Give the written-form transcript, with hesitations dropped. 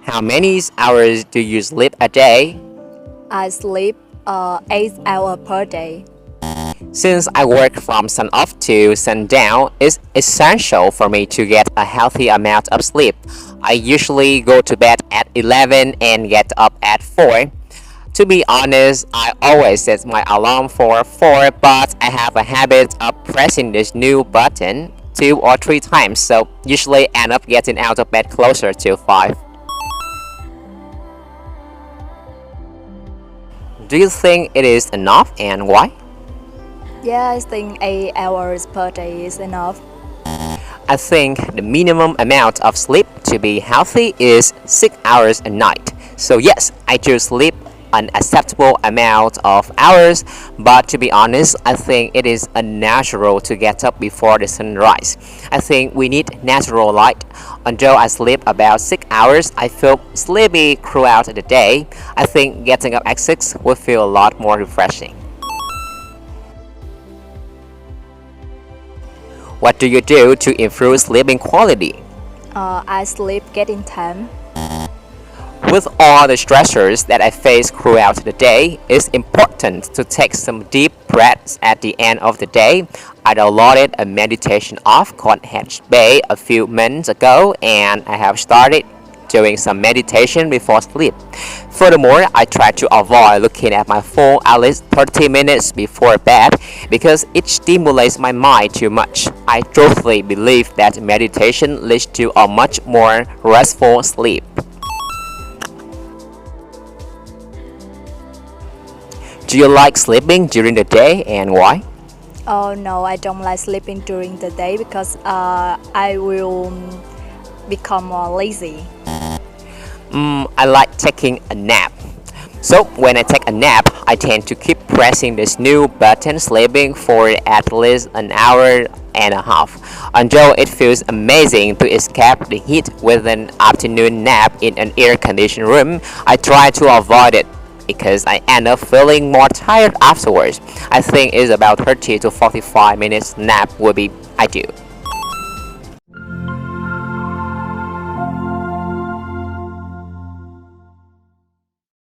How many hours do you sleep a day? I sleep 8 hours per day. Since I work from sun up to sundown, it's essential for me to get a healthy amount of sleep. I usually go to bed at 11 and get up at 4. To be honest, I always set my alarm for 4, but I have a habit of pressing this new button 2 or 3 times, so usually end up getting out of bed closer to 5. Do you think it is enough and why? Yeah, I think 8 hours per day is enough. I think the minimum amount of sleep to be healthy is 6 hours a night. So yes, I do sleep an acceptable amount of hours, but to be honest, I think it is unnatural to get up before the sunrise. I think we need natural light. Although I sleep about 6 hours, I feel sleepy throughout the day. I think getting up at 6 would feel a lot more refreshing. What do you do to improve sleeping quality? I sleep getting time. With all the stressors that I face throughout the day, it's important to take some deep breaths at the end of the day. I downloaded a meditation app called NHēt a few months ago, and I have started doing some meditation before sleep. Furthermore, I try to avoid looking at my phone at least 30 minutes before bed because it stimulates my mind too much. I truthfully believe that meditation leads to a much more restful sleep. Do you like sleeping during the day and why? Oh no, I don't like sleeping during the day because I will become more lazy. I like taking a nap. So when I take a nap, I tend to keep pressing this new button sleeping for at least an hour and a half. Although it feels amazing to escape the heat with an afternoon nap in an air-conditioned room, I try to avoid it because I end up feeling more tired afterwards. I think it's about 30 to 45 minutes nap would be ideal.